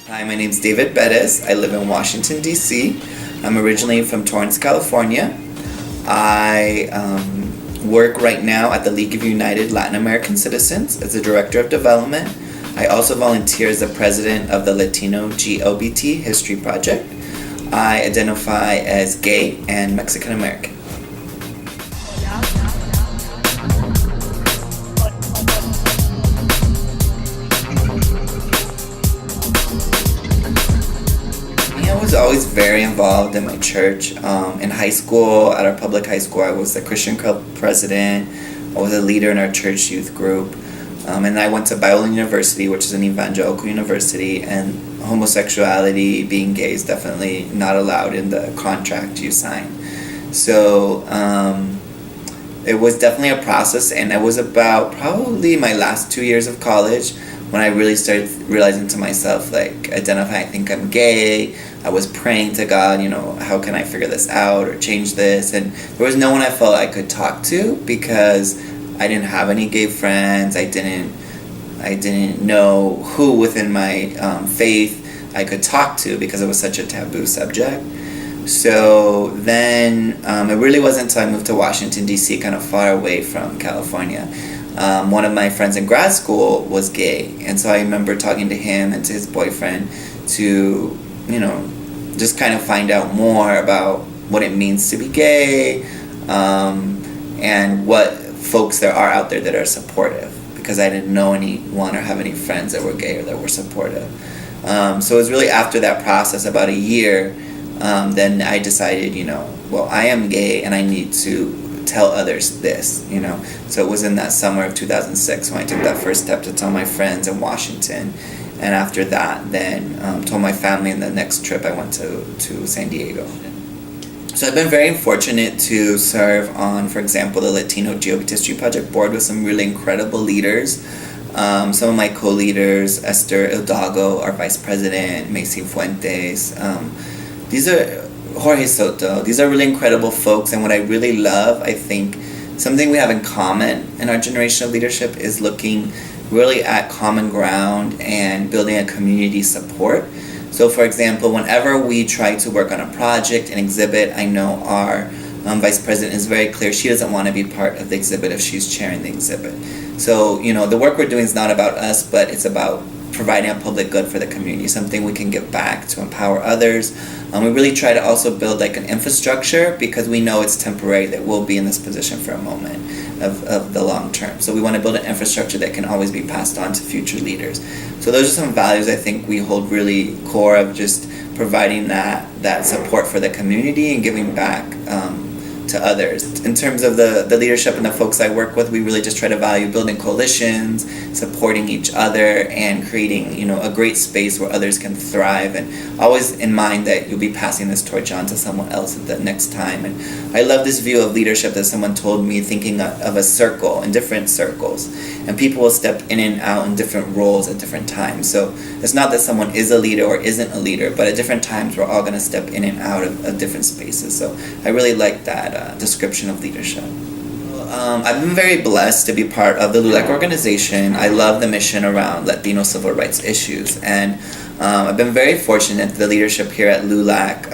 Hi, my name's David Perez. I live in Washington, D.C. I'm originally from Torrance, California. I work right now at the League of United Latin American Citizens as the Director of Development. I also volunteer as the President of the Latino GLBT History Project. I identify as gay and Mexican American. I was always very involved in my church. In high school, at our public high school, I was the Christian Club president. I was a leader in our church youth group. And I went to Biola University, which is an evangelical university, and homosexuality, being gay, is definitely not allowed in the contract you sign. So it was definitely a process, and it was about probably my last 2 years of college when I really started realizing to myself, identify, I think I'm gay. I was praying to God, how can I figure this out or change this? And there was no one I felt I could talk to because I didn't have any gay friends. I didn't know who within my faith I could talk to because it was such a taboo subject. So then it really wasn't until I moved to Washington, D.C., kind of far away from California. One of my friends in grad school was gay, and so I remember talking to him and to his boyfriend to, just kind of find out more about what it means to be gay, and what folks there are out there that are supportive, because I didn't know anyone or have any friends that were gay or that were supportive. So it was really after that process, about a year, then I decided, I am gay and I need to tell others this, So it was in that summer of 2006 when I took that first step to tell my friends in Washington. And after that, then told my family, and the next trip I went to San Diego. So I've been very fortunate to serve on, for example, the Latino GLBT History Project board with some really incredible leaders. Some of my co-leaders, Esther Hidalgo, our vice president, Macy Fuentes. These are Jorge Soto. These are really incredible folks, and what I really love, I think, something we have in common in our generation of leadership is looking really at common ground and building a community support. So, for example, whenever we try to work on a project, an exhibit, I know our vice president is very clear she doesn't want to be part of the exhibit if she's chairing the exhibit. So, the work we're doing is not about us, but it's about providing a public good for the community, something we can give back to empower others. We really try to also build an infrastructure because we know it's temporary, that we'll be in this position for a moment of the long term. So we want to build an infrastructure that can always be passed on to future leaders. So those are some values I think we hold really core of, just providing that support for the community and giving back to others. In terms of the leadership and the folks I work with, we really just try to value building coalitions, supporting each other, and creating, a great space where others can thrive, and always in mind that you'll be passing this torch on to someone else at the next time. And I love this view of leadership that someone told me, thinking of a circle in different circles, and people will step in and out in different roles at different times. So it's not that someone is a leader or isn't a leader, but at different times we're all going to step in and out of different spaces. So I really like that description of leadership. I've been very blessed to be part of the LULAC organization. I love the mission around Latino civil rights issues, and I've been very fortunate that the leadership here at LULAC,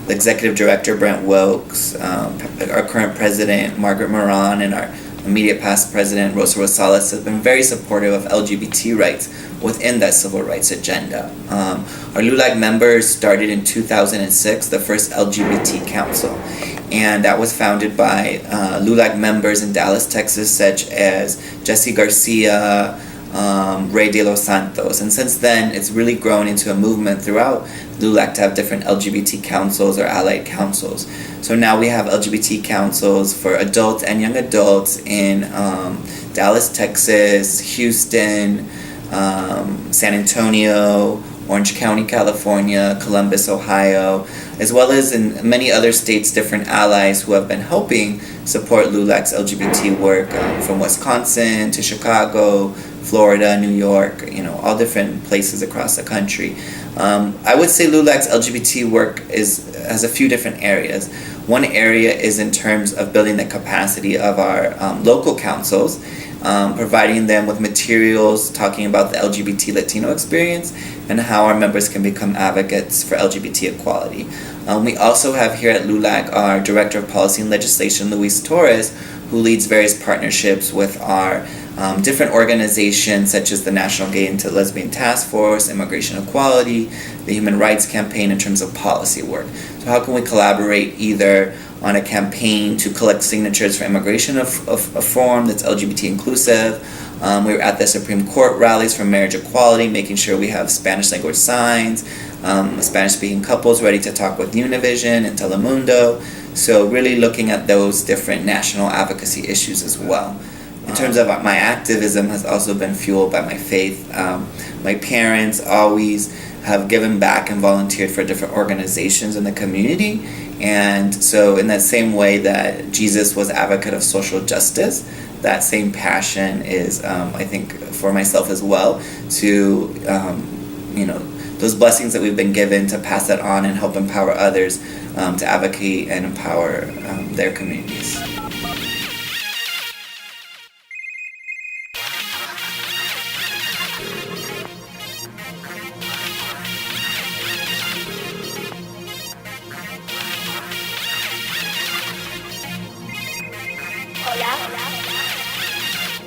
the executive director Brent Wilkes, our current president Margaret Moran, and our immediate past president Rosa Rosales have been very supportive of LGBT rights within that civil rights agenda. Our LULAC members started in 2006 the first LGBT council, and that was founded by LULAC members in Dallas, Texas, such as Jesse Garcia, Ray De Los Santos, and since then it's really grown into a movement throughout LULAC to have different LGBT councils or allied councils. So now we have LGBT councils for adults and young adults in Dallas, Texas, Houston, San Antonio, Orange County, California, Columbus, Ohio, as well as in many other states, different allies who have been helping support LULAC's LGBT work, from Wisconsin to Chicago, Florida, New York, all different places across the country. I would say LULAC's LGBT work has a few different areas. One area is in terms of building the capacity of our local councils. providing them with materials talking about the LGBT Latino experience and how our members can become advocates for LGBT equality. We also have here at LULAC our Director of Policy and Legislation, Luis Torres, who leads various partnerships with our different organizations such as the National Gay and Lesbian Task Force, Immigration Equality, the Human Rights Campaign in terms of policy work. So how can we collaborate either on a campaign to collect signatures for immigration reform that's LGBT inclusive. We were at the Supreme Court rallies for marriage equality, making sure we have Spanish language signs, Spanish-speaking couples ready to talk with Univision and Telemundo. So really looking at those different national advocacy issues as well. In terms of my activism has also been fueled by my faith. My parents always have given back and volunteered for different organizations in the community. And so in that same way that Jesus was advocate of social justice, that same passion is, I think, for myself as well, to, those blessings that we've been given to pass that on and help empower others to advocate and empower their communities.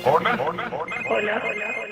Hola. Hola.